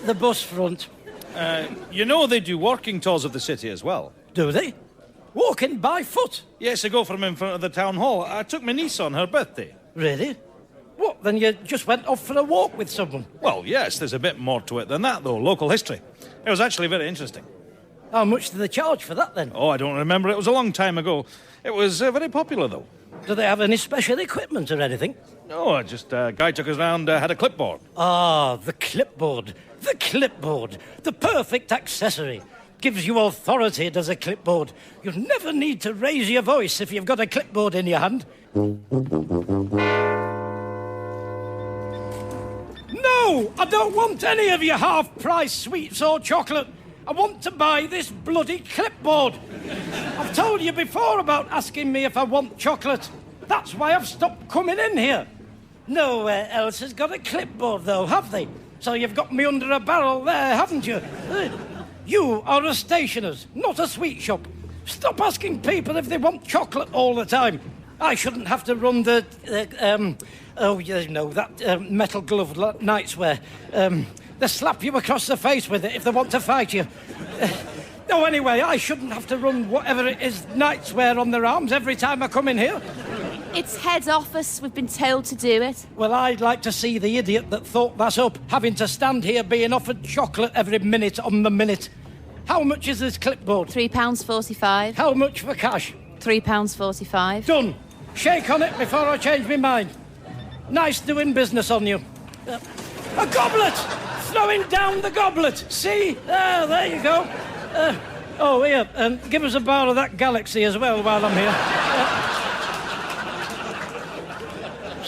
The bus front. You know they do walking tours of the city as well. Do they? Walking by foot? Yes, I go from in front of the town hall. I took my niece on her birthday. Really? What, then you just went off for a walk with someone? Well, yes, there's a bit more to it than that, though. Local history. It was actually very interesting. How much do they charge for that, then? Oh, I don't remember. It was a long time ago. It was very popular, though. Do they have any special equipment or anything? No, just a guy took us round, had a clipboard. Ah, the clipboard. The clipboard. The perfect accessory. Gives you authority, does a clipboard. You never need to raise your voice if you've got a clipboard in your hand. No! I don't want any of your half-price sweets or chocolate. I want to buy this bloody clipboard. I've told you before about asking me if I want chocolate. That's why I've stopped coming in here. Nowhere else has got a clipboard, though, have they? So you've got me under a barrel there, haven't you? You are a stationer's, not a sweet shop. Stop asking people if they want chocolate all the time. I shouldn't have to run the, metal glove nightswear. They slap you across the face with it if they want to fight you. Anyway, I shouldn't have to run whatever it is nightswear on their arms every time I come in here. It's head office. We've been told to do it. Well, I'd like to see the idiot that thought that up, having to stand here being offered chocolate every minute on the minute. How much is this clipboard? £3.45. How much for cash? £3.45. Done. Shake on it before I change my mind. Nice doing business on you. A goblet! Throwing down the goblet. See? There you go. Here, and give us a bar of that Galaxy as well while I'm here.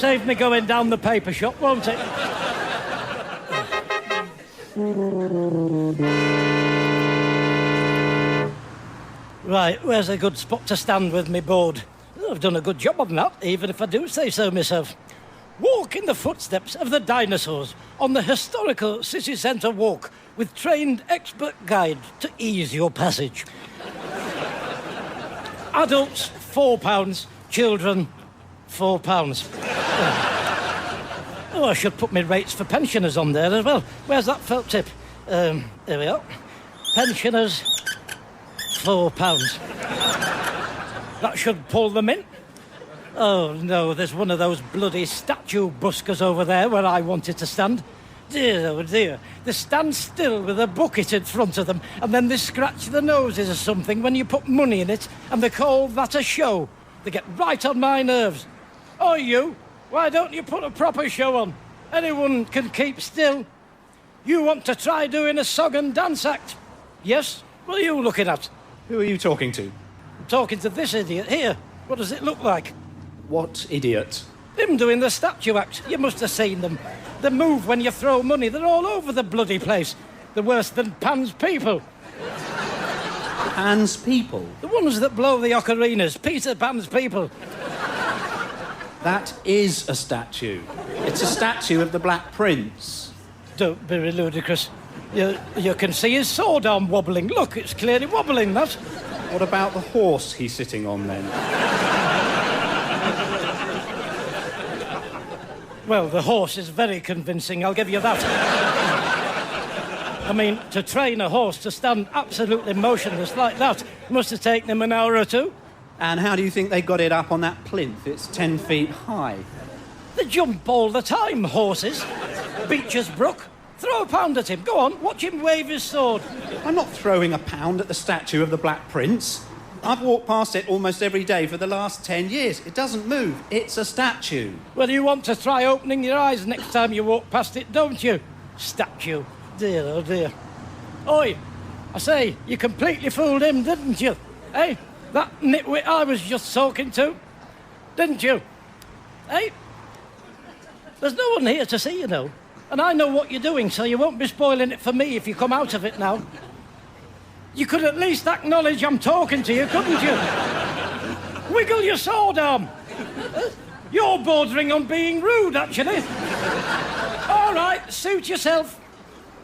Save me going down the paper shop, won't it? Right, where's a good spot to stand with me board? I've done a good job on that, even if I do say so myself. Walk in the footsteps of the dinosaurs on the historical city centre walk with trained expert guide to ease your passage. Adults, £4. Children, £4. Oh, I should put my rates for pensioners on there as well. Where's that felt tip? Here we are. Pensioners, £4. That should pull them in. Oh, no, there's one of those bloody statue buskers over there where I wanted to stand. Dear, oh dear. They stand still with a bucket in front of them, and then they scratch their noses or something when you put money in it, and they call that a show. They get right on my nerves. Oh, you, why don't you put a proper show on? Anyone can keep still. You want to try doing a song and dance act? Yes? What are you looking at? Who are you talking to? I'm talking to this idiot here. What does it look like? What idiot? Him doing the statue act. You must have seen them. They move when you throw money. They're all over the bloody place. They're worse than Pan's people. Pan's people? The ones that blow the ocarinas. Peter Pan's people. That is a statue. It's a statue of the Black Prince. Don't be ludicrous. You can see his sword arm wobbling. Look, it's clearly wobbling, that. What about the horse he's sitting on, then? Well, the horse is very convincing, I'll give you that. I mean, to train a horse to stand absolutely motionless like that must have taken him an hour or two. And how do you think they got it up on that plinth? It's 10 feet high. They jump all the time, horses. Beecher's Brook. Throw a pound at him. Go on, watch him wave his sword. I'm not throwing a pound at the statue of the Black Prince. I've walked past it almost every day for the last 10 years. It doesn't move. It's a statue. Well, you want to try opening your eyes next time you walk past it, don't you? Statue. Dear, oh dear. Oi, I say, you completely fooled him, didn't you? Eh? That nitwit I was just talking to. Didn't you? Eh? There's no one here to see, you know. And I know what you're doing, so you won't be spoiling it for me if you come out of it now. You could at least acknowledge I'm talking to you, couldn't you? Wiggle your sword arm. You're bordering on being rude, actually. All right, suit yourself.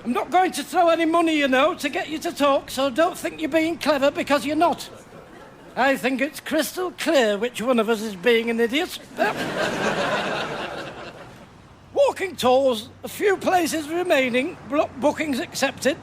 I'm not going to throw any money, you know, to get you to talk, so don't think you're being clever because you're not. I think it's crystal clear which one of us is being an idiot. Walking tours, a few places remaining, block bookings accepted.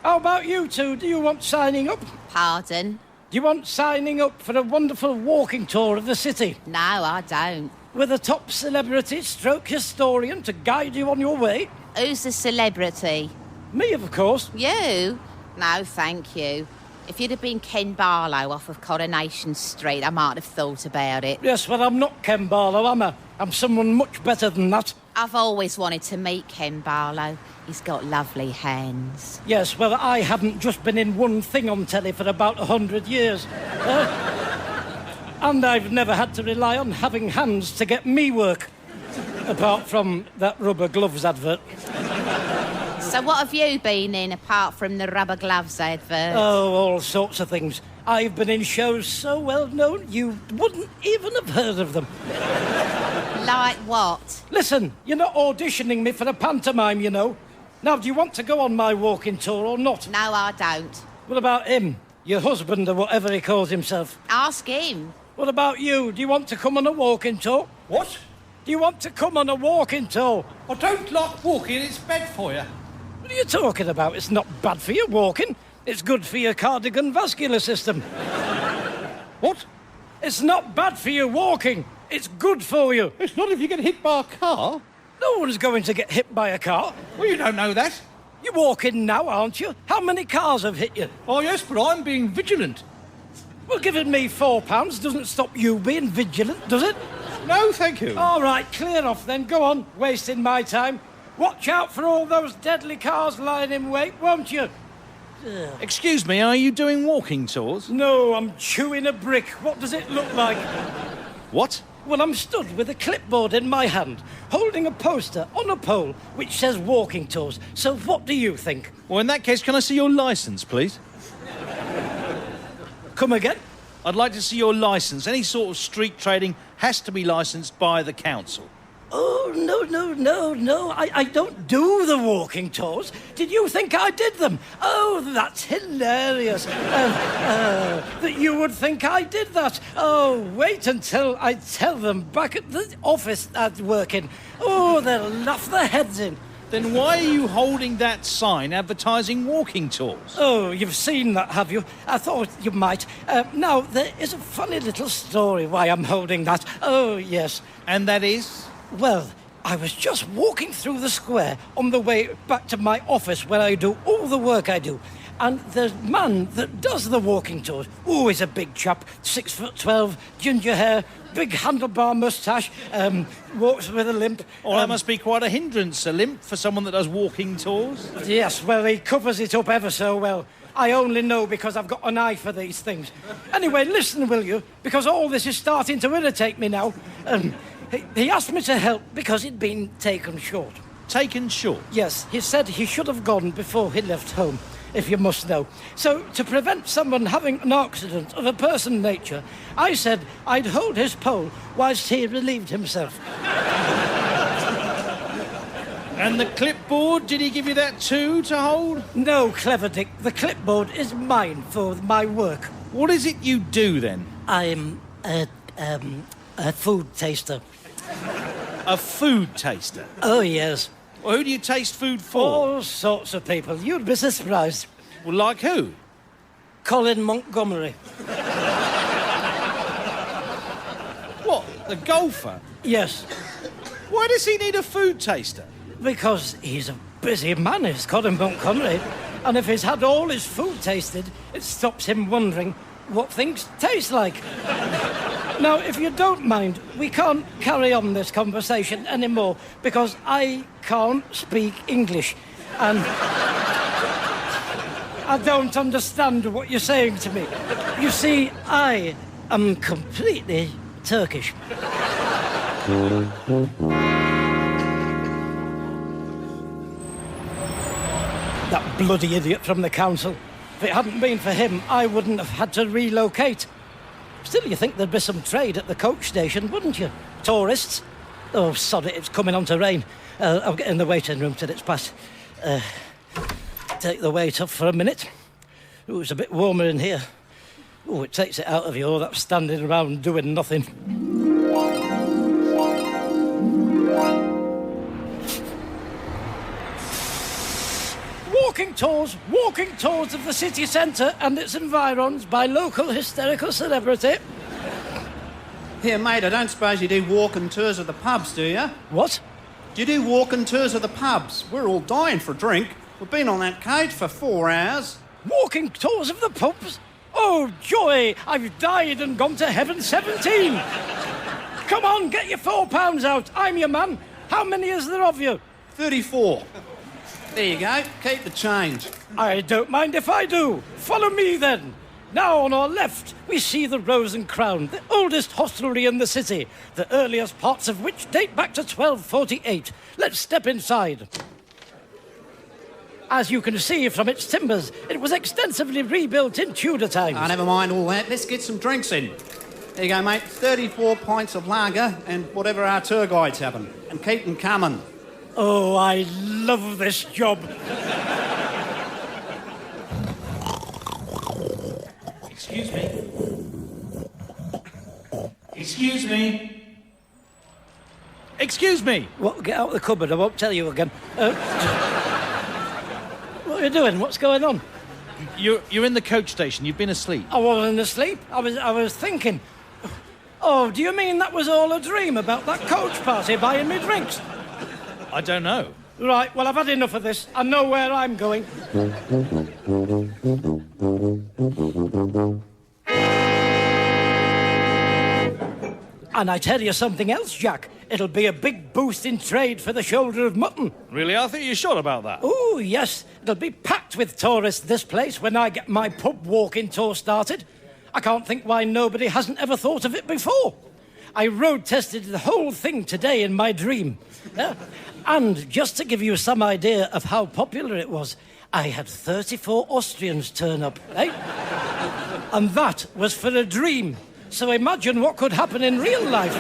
How about you two? Do you want signing up? Pardon? Do you want signing up for a wonderful walking tour of the city? No, I don't. With a top celebrity stroke historian to guide you on your way? Who's the celebrity? Me, of course. You? No, thank you. If you'd have been Ken Barlow off of Coronation Street, I might have thought about it. Yes, well, I'm not Ken Barlow, am I? I'm someone much better than that. I've always wanted to meet Ken Barlow. He's got lovely hands. Yes, well, I haven't just been in one thing on telly for about 100 years. And I've never had to rely on having hands to get me work. Apart from that rubber gloves advert. So what have you been in apart from the rubber gloves advert? Oh, all sorts of things. I've been in shows so well known you wouldn't even have heard of them. Like what? Listen, you're not auditioning me for a pantomime, you know. Now, do you want to go on my walking tour or not? No, I don't. What about him? Your husband or whatever he calls himself? Ask him. What about you? Do you want to come on a walking tour? What? Do you want to come on a walking tour? I don't like walking, it's bad for you. What are you talking about? It's not bad for you walking. It's good for your cardigan vascular system. What? It's not bad for you walking. It's good for you. It's not if you get hit by a car. No one's going to get hit by a car. Well, you don't know that. You're walking now, aren't you? How many cars have hit you? Oh, yes, but I'm being vigilant. Well, giving me £4 doesn't stop you being vigilant, does it? No, thank you. All right, clear off then. Go on, wasting my time. Watch out for all those deadly cars lying in wait, won't you? Excuse me, are you doing walking tours? No, I'm chewing a brick. What does it look like? What? Well, I'm stood with a clipboard in my hand, holding a poster on a pole which says walking tours. So what do you think? Well, in that case, can I see your licence, please? Come again? I'd like to see your licence. Any sort of street trading has to be licensed by the council. Oh, no. I don't do the walking tours. Did you think I did them? Oh, that's hilarious. That you would think I did that. Oh, wait until I tell them back at the office I'd work in. Oh, they'll laugh their heads in. Then why are you holding that sign advertising walking tours? Oh, you've seen that, have you? I thought you might. Now, there is a funny little story why I'm holding that. Oh, yes. And that is? Well, I was just walking through the square on the way back to my office where I do all the work I do. And the man that does the walking tours, oh, he's a big chap, 6'12", ginger hair, big handlebar moustache, walks with a limp. Oh, that must be quite a hindrance, a limp, for someone that does walking tours. Yes, well, he covers it up ever so well. I only know because I've got an eye for these things. Anyway, listen, will you? Because all this is starting to irritate me now. He asked me to help because he'd been taken short. Taken short? Yes, he said he should have gone before he left home, if you must know. So, to prevent someone having an accident of a person nature, I said I'd hold his pole whilst he relieved himself. And the clipboard, did he give you that too to hold? No, clever Dick. The clipboard is mine for my work. What is it you do then? I'm a food taster. A food taster? Oh, yes. Well, who do you taste food for? All sorts of people. You'd be surprised. Well, like who? Colin Montgomery. What, the golfer? Yes. Why does he need a food taster? Because he's a busy man, is Colin Montgomery. And if he's had all his food tasted, it stops him wondering what things taste like. Now, if you don't mind, we can't carry on this conversation anymore because I can't speak English. And I don't understand what you're saying to me. You see, I am completely Turkish. That bloody idiot from the council. If it hadn't been for him, I wouldn't have had to relocate. Still, you think there'd be some trade at the coach station, wouldn't you? Tourists? Oh, sod it, it's coming on to rain. I'll get in the waiting room till it's past. Take the weight off for a minute. Ooh, it's a bit warmer in here. Oh, it takes it out of you, all that standing around doing nothing. Walking tours of the city centre and its environs by local hysterical celebrity. Here, mate, I don't suppose you do walking tours of the pubs, do you? What? Do you do walking tours of the pubs? We're all dying for a drink. We've been on that coach for 4 hours. Walking tours of the pubs? Oh, joy! I've died and gone to heaven 17. Come on, get your £4 out. I'm your man. How many is there of you? 34. There you go. Keep the change. I don't mind if I do. Follow me, then. Now, on our left, we see the Rose and Crown, the oldest hostelry in the city, the earliest parts of which date back to 1248. Let's step inside. As you can see from its timbers, it was extensively rebuilt in Tudor times. Never mind all that. Let's get some drinks in. There you go, mate. 34 pints of lager and whatever our tour guide's having. And keep them coming. Oh, I love this job. Excuse me. Excuse me. Excuse me. What? Get out of the cupboard. I won't tell you again. What are you doing? What's going on? You're in the coach station. You've been asleep. I wasn't asleep. I was thinking. Oh, do you mean that was all a dream about that coach party buying me drinks? I don't know. Right, well, I've had enough of this. I know where I'm going. And I tell you something else, Jack. It'll be a big boost in trade for the shoulder of mutton. Really? I think you're sure about that. Oh, yes. It'll be packed with tourists, this place, when I get my pub walking tour started. I can't think why nobody hasn't ever thought of it before. I road tested the whole thing today in my dream. Yeah? And just to give you some idea of how popular it was, I had 34 Austrians turn up, eh? And that was for a dream. So imagine what could happen in real life.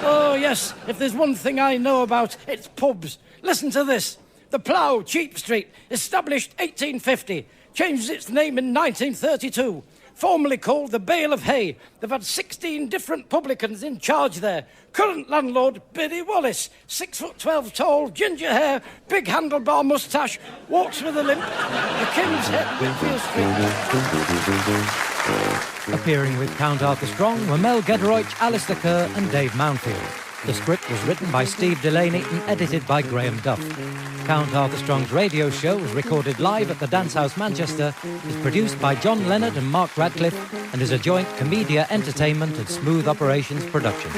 Oh, yes, if there's one thing I know about, it's pubs. Listen to this. The Plough, Cheap Street, established 1850, changed its name in 1932. Formerly called the Bale of Hay. They've had 16 different publicans in charge there. Current landlord, Biddy Wallace, 6'12" tall, ginger hair, big handlebar moustache, walks with a limp. The King's Head, Whitfield Street. Appearing with Count Arthur Strong were Mel Gedroych, Alistair Kerr and Dave Mountfield. The script was written by Steve Delaney and edited by Graham Duff. Count Arthur Strong's radio show was recorded live at the Dance House Manchester, is produced by John Leonard and Mark Radcliffe, and is a joint Comedia Entertainment and Smooth Operations production.